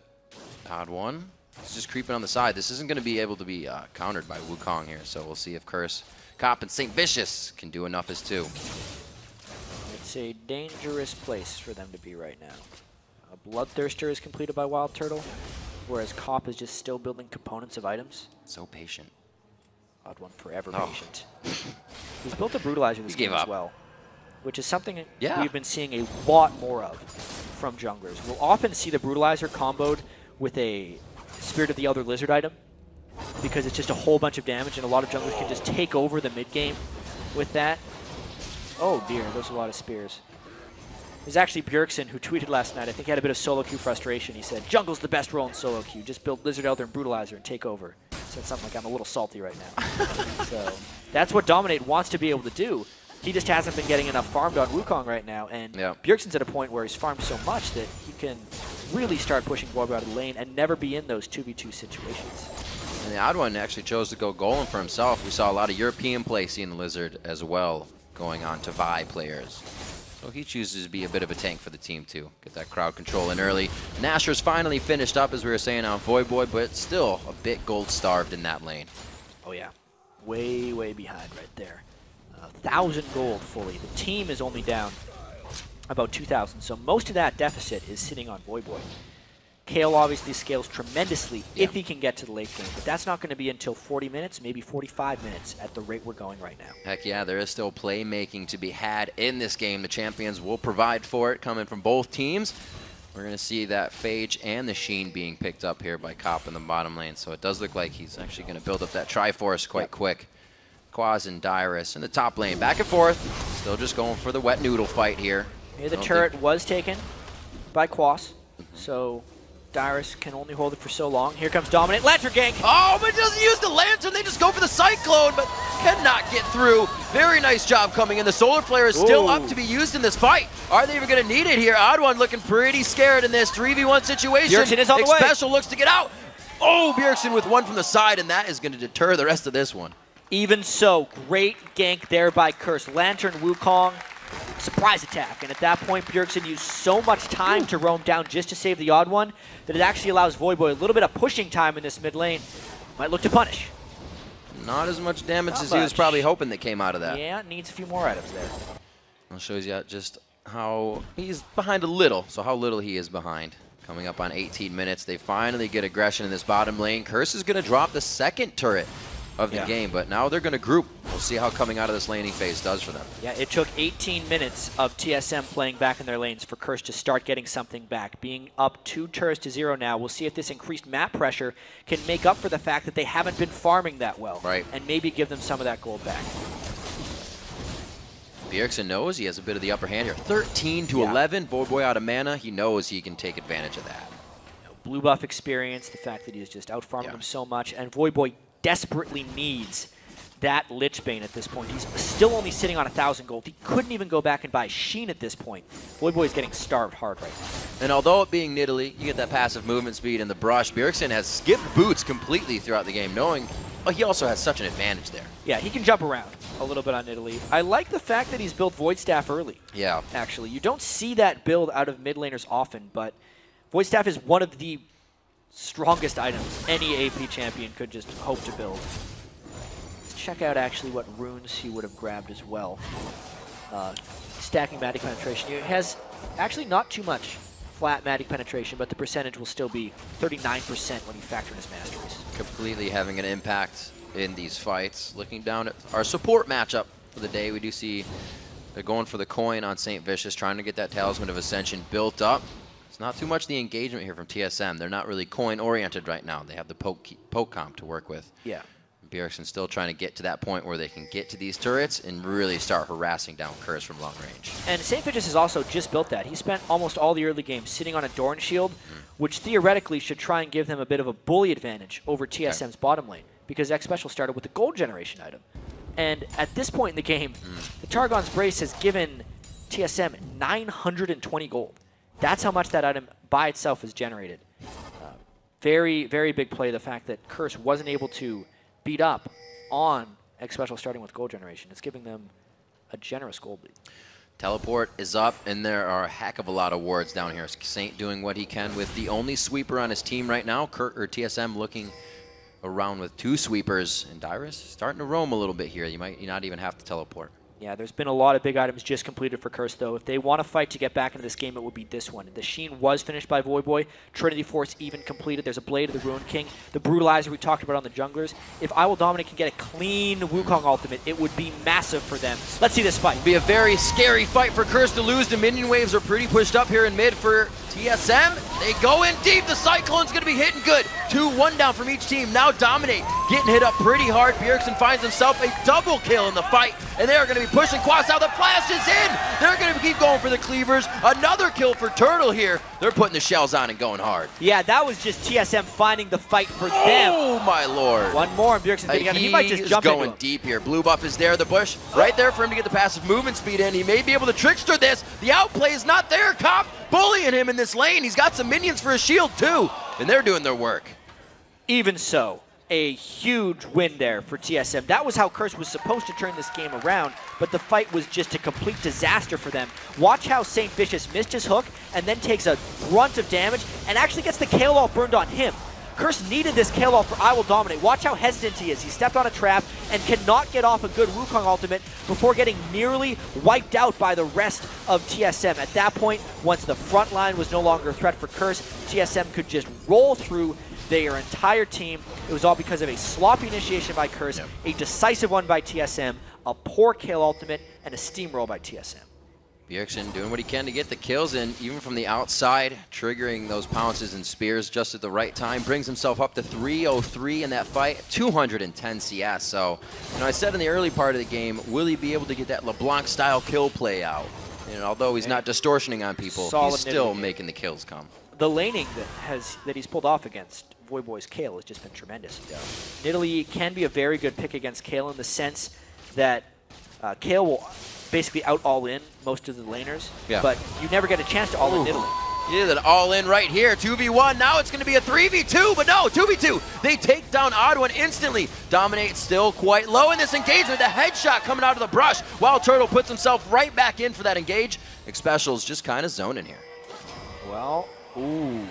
Odd one. He's just creeping on the side. This isn't going to be able to be countered by Wukong here, so we'll see if Curse, Cop, and St. Vicious can do enough as two. It's a dangerous place for them to be right now. Bloodthirster is completed by Wild Turtle, whereas Cop is just still building components of items. So patient. Odd one, forever patient. He's built a Brutalizer this game as well, which is something we've been seeing a lot more of from junglers. We'll often see the Brutalizer comboed with a Spirit of the Elder Lizard item, because it's just a whole bunch of damage, and a lot of junglers can just take over the mid-game with that. Oh dear, there's a lot of spears. There's actually Bjergsen who tweeted last night, I think he had a bit of solo queue frustration. He said, jungle's the best role in solo queue. Just build Lizard Elder and Brutalizer and take over. He said something like, I'm a little salty right now. So that's what Dominate wants to be able to do. He just hasn't been getting enough farmed on Wukong right now, and Bjergsen's at a point where he's farmed so much that he can really start pushing Voidboy out of the lane and never be in those 2v2 situations. And the odd one actually chose to go golem for himself. We saw a lot of European play seeing the Lizard as well, going on to Vi players. So he chooses to be a bit of a tank for the team too. Get that crowd control in early. Nashor's finally finished up, as we were saying, on Voidboy, but still a bit gold starved in that lane. Oh yeah, way, way behind right there. 1,000 gold fully. The team is only down about 2,000, so most of that deficit is sitting on Voidboy. Kale obviously scales tremendously if he can get to the late game, but that's not going to be until 40 minutes, maybe 45 minutes at the rate we're going right now. Heck yeah, there is still playmaking to be had in this game. The champions will provide for it, coming from both teams. We're going to see that Phage and the Sheen being picked up here by Cop in the bottom lane, so it does look like he's actually going to build up that Triforce quite quick. Quas and Dyrus in the top lane, back and forth. Still just going for the wet noodle fight here. Here the turret was taken by Quas, so Dyrus can only hold it for so long. Here comes Dominate. Lantern gank! Oh, but doesn't use the Lantern. They just go for the Cyclone, but cannot get through. Very nice job coming in. The Solar Flare is still up to be used in this fight. Are they even going to need it here? Odd one looking pretty scared in this 3v1 situation. Bjergsen is on the way. Special looks to get out. Oh, Bjergsen with one from the side, and that is going to deter the rest of this one. Even so, great gank there by Curse. Lantern Wukong surprise attack. And at that point, Bjergsen used so much time to roam down just to save the odd one that it actually allows Voyboy a little bit of pushing time in this mid lane. Might look to punish. Not as much damage as he was probably hoping that came out of that. Yeah, needs a few more items there. Well, shows you just how he's behind a little, so how little he is behind. Coming up on 18 minutes, they finally get aggression in this bottom lane. Curse is going to drop the second turret of the game, but now they're going to group. We'll see how coming out of this laning phase does for them. Yeah, it took 18 minutes of TSM playing back in their lanes for Curse to start getting something back. Being up 2 turrets to 0 now, we'll see if this increased map pressure can make up for the fact that they haven't been farming that well. Right. And maybe give them some of that gold back. Bjergsen knows he has a bit of the upper hand here. 13 to 11, Voyboy out of mana. He knows he can take advantage of that. Blue buff experience, the fact that he is just out farming them so much, and Voyboy desperately needs that Lichbane at this point. He's still only sitting on 1,000 gold. He couldn't even go back and buy Sheen at this point. Voyboy is getting starved hard right now. And although it being Nidalee, you get that passive movement speed and the brush, Bjergsen has skipped boots completely throughout the game, knowing he also has such an advantage there. Yeah, he can jump around a little bit on Nidalee. I like the fact that he's built Void Staff early. Yeah. Actually, you don't see that build out of mid laners often, but Void Staff is one of the strongest items any AP champion could just hope to build. Let's check out actually what runes he would have grabbed as well. Stacking Magic Penetration. It has actually not too much flat Magic Penetration, but the percentage will still be 39% when you factor in his masteries. Completely having an impact in these fights. Looking down at our support matchup for the day, we do see they're going for the coin on St. Vicious, trying to get that Talisman of Ascension built up. It's not too much the engagement here from TSM. They're not really coin-oriented right now. They have the poke comp to work with. Yeah. Bjergsen's still trying to get to that point where they can get to these turrets and really start harassing down Curse from long range. And St. Vicious has also just built that. He spent almost all the early game sitting on a Dorn Shield, which theoretically should try and give them a bit of a bully advantage over TSM's bottom lane, because X Special started with the gold generation item. And at this point in the game, the Targon's Brace has given TSM 920 gold. That's how much that item by itself has generated. Very, very big play, the fact that Curse wasn't able to beat up on X Special starting with gold generation. It's giving them a generous gold lead. Teleport is up, and there are a heck of a lot of wards down here. Saint doing what he can with the only sweeper on his team right now. TSM looking around with 2 sweepers, and Dyrus starting to roam a little bit here. You might not even have to teleport. Yeah, there's been a lot of big items just completed for Curse, though. If they want to fight to get back into this game, it would be this one. The Sheen was finished by Voyboy. Trinity Force even completed. There's a Blade of the Ruin King. The Brutalizer we talked about on the junglers. If I Will Dominate can get a clean Wukong ultimate, it would be massive for them. Let's see this fight. It'll be a very scary fight for Curse to lose. The minion waves are pretty pushed up here in mid for TSM. They go in deep. The Cyclone's going to be hitting good. 2-1 down from each team. Now Dominate getting hit up pretty hard. Bjergsen finds himself a double kill in the fight, and they are going to be pushing Quas out. The flash is in. They're going to keep going for the cleavers. Another kill for Turtle here. They're putting the shells on and going hard. Yeah, that was just TSM finding the fight for them. Oh, my lord. One more, and Bjergsen's getting out. He might just jump going deep here. Blue buff is there. The bush right there for him to get the passive movement speed in. He may be able to trickster this. The outplay is not there. Cop bullying him in this lane. He's got some minions for his shield, too, and they're doing their work. Even so, a huge win there for TSM. That was how Curse was supposed to turn this game around, but the fight was just a complete disaster for them. Watch how St. Vicious missed his hook and then takes a brunt of damage and actually gets the Kale Ult burned on him. Curse needed this Kale Ult for I Will Dominate. Watch how hesitant he is. He stepped on a trap and cannot get off a good Wukong ultimate before getting nearly wiped out by the rest of TSM. At that point, once the front line was no longer a threat for Curse, TSM could just roll through their entire team. It was all because of a sloppy initiation by Curse, a decisive one by TSM, a poor Kale ultimate, and a steamroll by TSM. Bjergsen doing what he can to get the kills in, even from the outside, triggering those pounces and spears just at the right time, brings himself up to 303 in that fight, 210 CS. So, I said in the early part of the game, will he be able to get that LeBlanc-style kill play out? Although he's not distortioning on people, he's still making the kills come. The laning that he's pulled off against Voyboy's Kale has just been tremendous. Yeah. Nidalee can be a very good pick against Kale in the sense that Kale will basically out all-in most of the laners, but you never get a chance to all-in Nidalee. He did it all in right here. 2v1. Now it's going to be a 3v2, but no, 2v2. They take down Odd1 instantly. Dominate still quite low in this engagement. The headshot coming out of the brush. Wild Turtle puts himself right back in for that engage. Xpecial's just kind of zoning here. Well, ooh.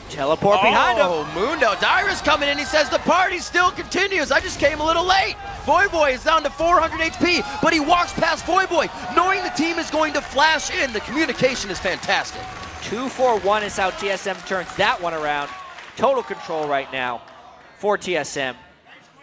Teleport behind him. Oh, Mundo. Dyrus coming in. He says the party still continues. I just came a little late. Voyboy is down to 400 HP, but he walks past Voyboy, knowing the team is going to flash in. The communication is fantastic. 2-4-1 is how TSM turns that one around. Total control right now for TSM.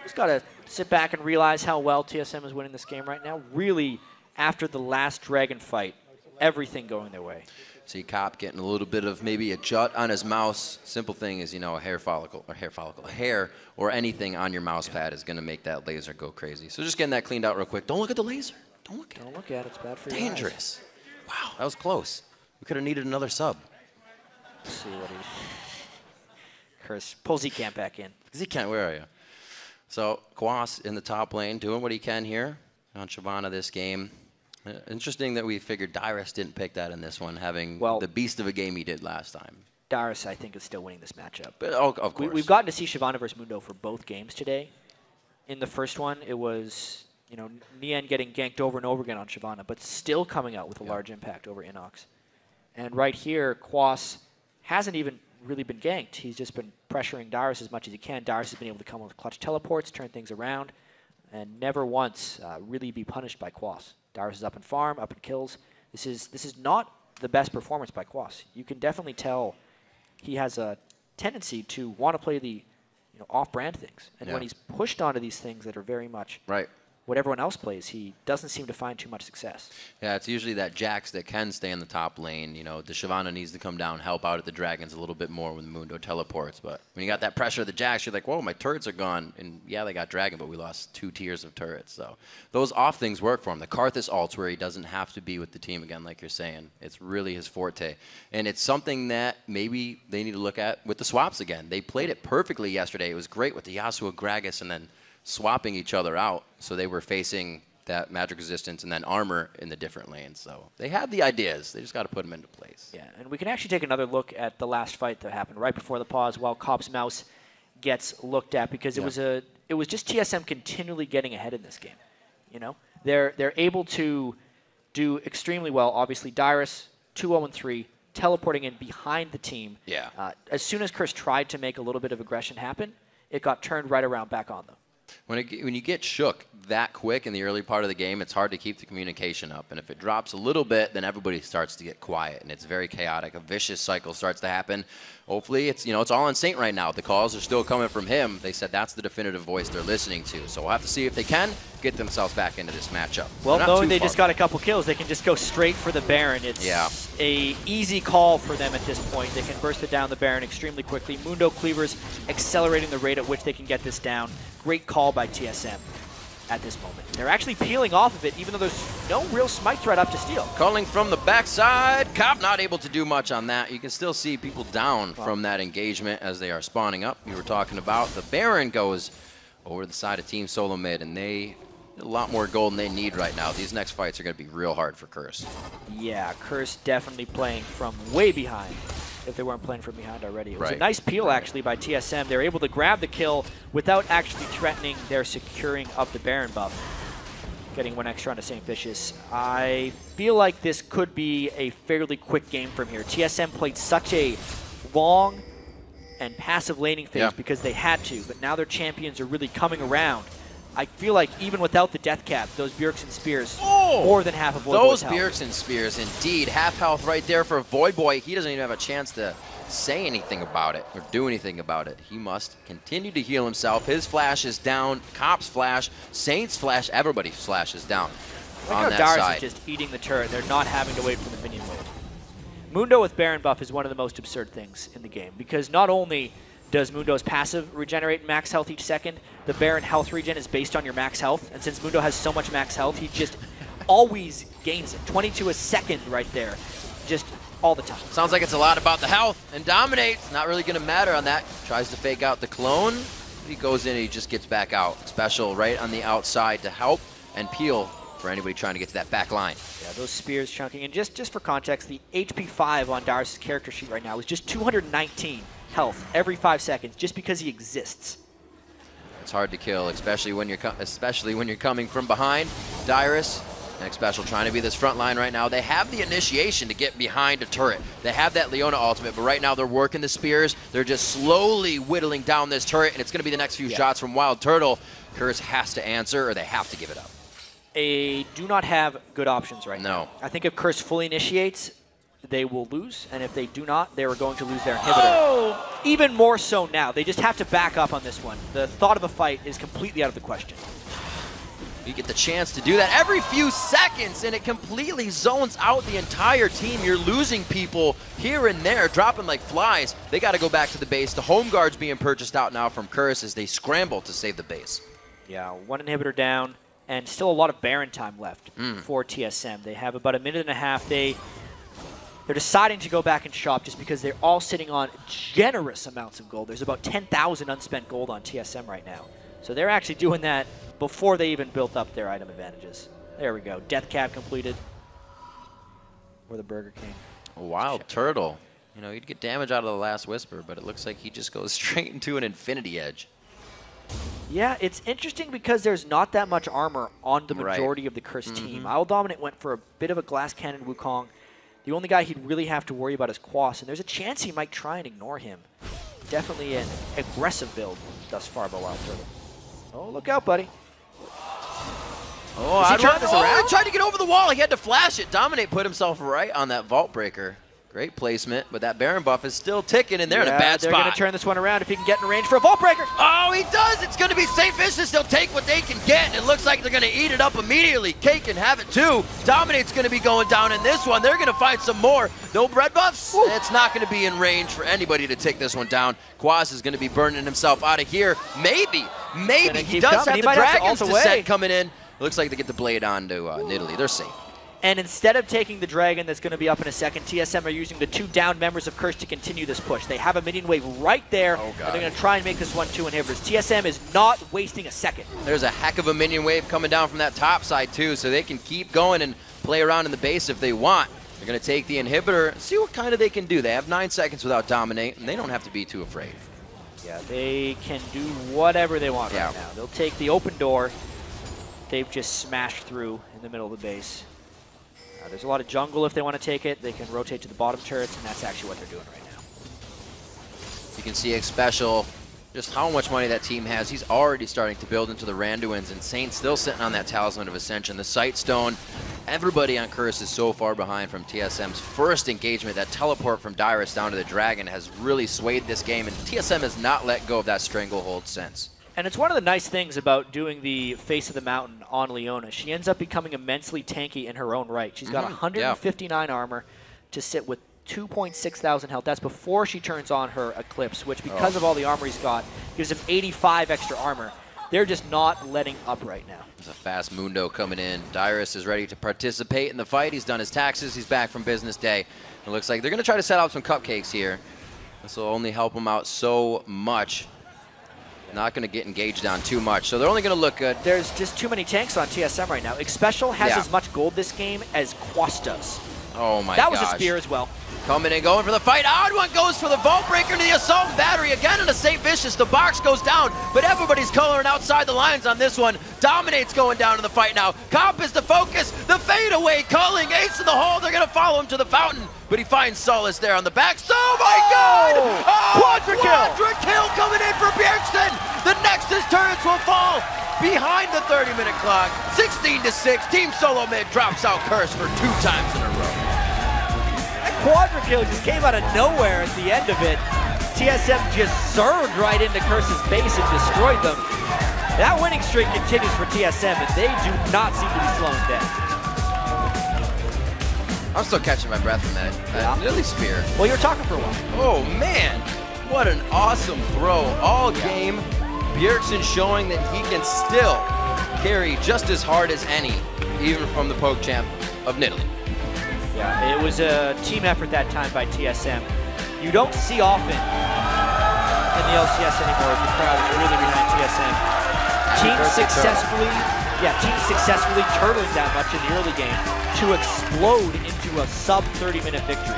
Just got to sit back and realize how well TSM is winning this game right now. Really, after the last Dragon fight, everything going their way. See Cop getting a little bit of maybe a jut on his mouse. Simple thing is, you know, a hair or anything on your mouse pad is going to make that laser go crazy. So just getting that cleaned out real quick. Don't look at the laser. Don't look at it. It's bad for you. Dangerous. Wow, that was close. We could have needed another sub. Let's see what he... Curse. Pull Z-Camp back in. Z-Camp, where are you? So Quas in the top lane doing what he can here on Shyvana this game. Interesting that we figured Dyrus didn't pick that in this one, having the beast of a game he did last time. Dyrus, I think, is still winning this matchup. But, of course. We've gotten to see Shyvana versus Mundo for both games today. In the first one, it was, you know, Nian getting ganked over and over again on Shyvana, but still coming out with a large impact over Inox. And right here, Quas hasn't even really been ganked. He's just been pressuring Dyrus as much as he can. Dyrus has been able to come with clutch teleports, turn things around, and never once really be punished by Quas. Dyrus is up in farm, up in kills. This is not the best performance by Quas. You can definitely tell he has a tendency to want to play the off-brand things. And when he's pushed onto these things that are very much what everyone else plays, he doesn't seem to find too much success. Yeah, it's usually that Jax that can stay in the top lane. You know, the Shyvana needs to come down, help out at the Dragons a little bit more when the Mundo teleports. But when you got that pressure of the Jax, you're like, whoa, my turrets are gone. And yeah, they got Dragon, but we lost 2 tiers of turrets. So those off things work for him. The Karthus ults where he doesn't have to be with the team again, like you're saying. It's really his forte. And it's something that maybe they need to look at with the swaps again. They played it perfectly yesterday. It was great with the Yasuo Gragas and then swapping each other out. So they were facing that magic resistance and then armor in the different lanes. So they had the ideas. They just got to put them into place. Yeah, and we can actually take another look at the last fight that happened right before the pause while Cop's mouse gets looked at, because it was just TSM continually getting ahead in this game. You know, they're able to do extremely well. Obviously, Dyrus 2-0-3, teleporting in behind the team. Yeah. As soon as Curse tried to make a little bit of aggression happen, it got turned right around back on them. When you get shook that quick in the early part of the game, it's hard to keep the communication up. And if it drops a little bit, then everybody starts to get quiet, and it's very chaotic. A vicious cycle starts to happen. Hopefully, it's all on Saint right now. The calls are still coming from him. They said that's the definitive voice they're listening to. So we'll have to see if they can get themselves back into this matchup. Well, knowing they just got a couple kills, they can just go straight for the Baron. It's a easy call for them at this point. They can burst it down the Baron extremely quickly. Mundo Cleavers accelerating the rate at which they can get this down. Great call by TSM at this moment. They're actually peeling off of it, even though there's no real smite threat up to steal. Calling from the backside. Cop not able to do much on that. You can still see people down from that engagement as they are spawning up. We were talking about the Baron goes over the side of Team Solo Mid, and they a lot more gold than they need right now. These next fights are going to be real hard for Curse. Yeah, Curse definitely playing from way behind, if they weren't playing from behind already. It was a nice peel, actually, by TSM. They were able to grab the kill without actually threatening their securing of the Baron buff. Getting 1 extra onto St. Vicious. I feel like this could be a fairly quick game from here. TSM played such a long and passive laning phase because they had to, but now their champions are really coming around. I feel like even without the death cap, those Bjergsen Spears, more than half of Voidboy's health. Those Bjergsen Spears, indeed. Half health right there for Voidboy. He doesn't even have a chance to say anything about it or do anything about it. He must continue to heal himself. His flash is down. Cop's flash, Saint's flash, everybody's flash is down on that Dyrus side. is just eating the turret. They're not having to wait for the minion wave. Mundo with Baron buff is one of the most absurd things in the game, because not only does Mundo's passive regenerate max health each second, the Baron health regen is based on your max health, and since Mundo has so much max health, he just always gains it. 22 a second right there, just all the time. Sounds like it's a lot about the health, and Dominate's not really going to matter on that. Tries to fake out the clone. He goes in and he just gets back out. Special right on the outside to help and peel for anybody trying to get to that back line. Yeah, those spears chunking. And just for context, the HP 5 on Darius' character sheet right now is just 219 health every 5 seconds just because he exists. It's hard to kill, especially when you're coming from behind. Dyrus, next special, trying to be this front line right now. They have the initiation to get behind a turret. They have that Leona ultimate, but right now they're working the spears. They're just slowly whittling down this turret, and it's going to be the next few shots from Wild Turtle. Curse has to answer, or they have to give it up. They do not have good options right now. No. I think if Curse fully initiates, they will lose, and if they do not, they are going to lose their inhibitor. Oh! Even more so now. They just have to back up on this one. The thought of a fight is completely out of the question. You get the chance to do that every few seconds, and it completely zones out the entire team. You're losing people here and there, dropping like flies. They got to go back to the base. The home guard's being purchased out now from Curse as they scramble to save the base. Yeah, one inhibitor down, and still a lot of Baron time left for TSM. They have about a minute and a half. They're deciding to go back and shop just because they're all sitting on generous amounts of gold. There's about 10,000 unspent gold on TSM right now. So they're actually doing that before they even built up their item advantages. There we go. Death Cap completed. Or the Burger King. Wild Turtle. You know, he'd get damage out of the last Whisper, but it looks like he just goes straight into an Infinity Edge. Yeah, it's interesting because there's not that much armor on the majority of the Curse team. Owl Dominant went for a bit of a Glass Cannon Wukong. The only guy he'd really have to worry about is Quas, and there's a chance he might try and ignore him. Definitely an aggressive build thus far by Wild Turtle. Oh, look out, buddy. Oh, I tried to get over the wall. He had to flash it. Dominate put himself right on that Vault Breaker. Great placement, but that Baron buff is still ticking, and they're in a bad spot. They're going to turn this one around if he can get in range for a Vault Breaker. Oh, he does. It's going to be St. Vicious. They'll take what they can get, and it looks like they're going to eat it up immediately. Cake can have it, too. Dominate's going to be going down in this one. They're going to find some more. No bread buffs. Woo. It's not going to be in range for anybody to take this one down. Quas is going to be burning himself out of here. Maybe. He does have the Dragons to set coming in. It looks like they get the blade on to Nidalee. They're safe. And instead of taking the Dragon that's going to be up in a second, TSM are using the 2 down members of Curse to continue this push. They have a minion wave right there, and they're going to try and make this 1-2 inhibitors. TSM is not wasting a second. There's a heck of a minion wave coming down from that top side, too, so they can keep going and play around in the base if they want. They're going to take the inhibitor, see what kind of they can do. They have 9 seconds without Dominate, and they don't have to be too afraid. Yeah, they can do whatever they want right now. They'll take the open door. They've just smashed through in the middle of the base. There's a lot of jungle if they want to take it. They can rotate to the bottom turrets, and that's actually what they're doing right now. You can see X Special, just how much money that team has. He's already starting to build into the Randuins, and Saint still sitting on that Talisman of Ascension. The Sight Stone, everybody on Curse is so far behind from TSM's first engagement. That teleport from Dyrus down to the Dragon has really swayed this game, and TSM has not let go of that stranglehold since. And it's one of the nice things about doing the Face of the Mountain on Leona. She ends up becoming immensely tanky in her own right. She's got 159 armor to sit with 2.6 thousand health. That's before she turns on her Eclipse, which because of all the armor he's got, gives him 85 extra armor. They're just not letting up right now. There's a fast Mundo coming in. Dyrus is ready to participate in the fight. He's done his taxes. He's back from business day. It looks like they're going to try to set out some cupcakes here. This will only help him out so much. Not going to get engaged on too much, so they're only going to look good. There's just too many tanks on TSM right now. Xpecial has as much gold this game as Quas does. Oh my gosh. That was a spear as well. Coming and going for the fight. Odd One goes for the Vault Breaker to the Assault Battery. Again into St. Vicious. The box goes down, but everybody's coloring outside the lines on this one. Dominate's going down in the fight now. Comp is the focus. The fadeaway calling. Ace in the hole. They're going to follow him to the fountain, but he finds solace there on the back. Oh my God! Quadra kill! Quadra kill coming in for Bjergsen. The Nexus turrets will fall behind the 30-minute clock. 16-6. Team Solo Mid drops out Curse for 2 times in a row. Quadra kill just came out of nowhere at the end of it. TSM just surged right into Curse's base and destroyed them. That winning streak continues for TSM, and they do not seem to be slowing down. I'm still catching my breath from that Nidalee spear. Well, you were talking for a while. Oh, man. What an awesome throw. All game, Bjergsen showing that he can still carry just as hard as any, even from the poke champ of Nidalee. Yeah, it was a team effort that time by TSM. You don't see often in the LCS anymore if the crowd is really behind TSM. Teams successfully Yeah, teams successfully turtling that much in the early game to explode into a sub 30-minute victory.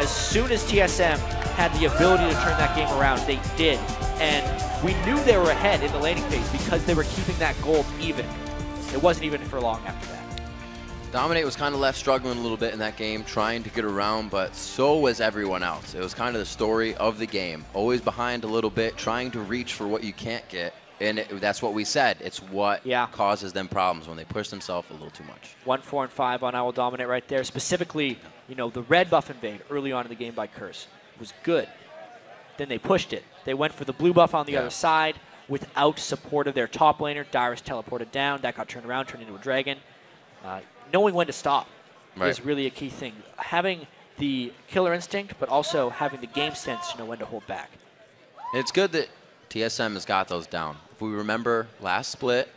As soon as TSM had the ability to turn that game around, they did. And we knew they were ahead in the laning phase because they were keeping that gold even. It wasn't even for long after that. Dominate was kind of left struggling a little bit in that game, trying to get around, but so was everyone else. It was kind of the story of the game. Always behind a little bit, trying to reach for what you can't get. And that's what we said. It's what causes them problems when they push themselves a little too much. 1, 4, and 5 on I Will Dominate right there. Specifically, you know, the red buff invade early on in the game by Curse was good. Then they pushed it. They went for the blue buff on the other side without support of their top laner. Dyrus teleported down. That got turned around, turned into a dragon. Knowing when to stop is really a key thing. Having the killer instinct, but also having the game sense to know when to hold back. It's good that TSM has got those down. If we remember last split,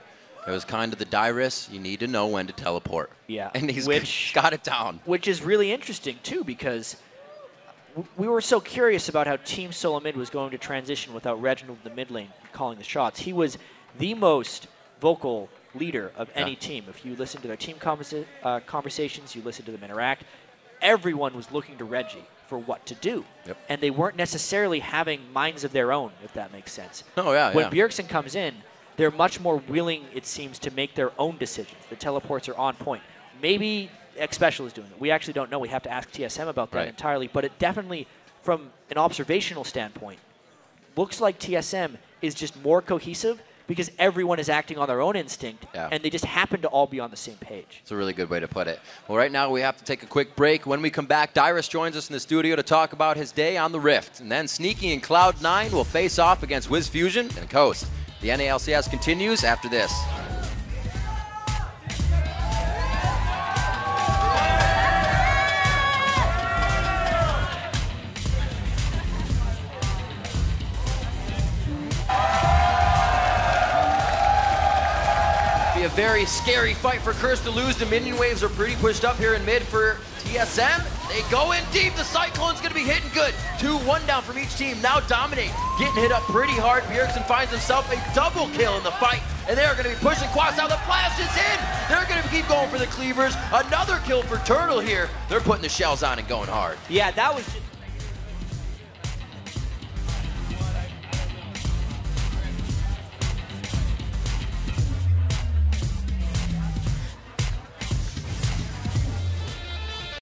it was kind of the Dyrus, you need to know when to teleport. Yeah. And he's got it down. Which is really interesting, too, because we were so curious about how Team Solo Mid was going to transition without Reginald in the mid lane calling the shots. He was the most vocal leader of any team. If you listen to their team conversations, you listen to them interact, everyone was looking to Reggie for what to do. And they weren't necessarily having minds of their own, if that makes sense. When Bjergsen comes in, they're much more willing, it seems, to make their own decisions. The teleports are on point. Maybe X Special is doing it. We actually don't know. We have to ask TSM about that entirely. But it definitely, from an observational standpoint, looks like TSM is just more cohesive because everyone is acting on their own instinct, and they just happen to all be on the same page. It's a really good way to put it. Well, right now we have to take a quick break. When we come back, Dyrus joins us in the studio to talk about his day on the Rift. And then Sneaky and Cloud9 will face off against Wiz Fusion and Coast. The NA LCS continues after this. A very scary fight for Curse to lose. The minion waves are pretty pushed up here in mid for TSM. They go in deep. The Cyclone's going to be hitting good. 2-1 down from each team. Now Dominate getting hit up pretty hard. Bjergsen finds himself a double kill in the fight, and they're going to be pushing Quas out. The flash is in. They're going to keep going for the cleavers. Another kill for Turtle here. They're putting the shells on and going hard. Yeah, that was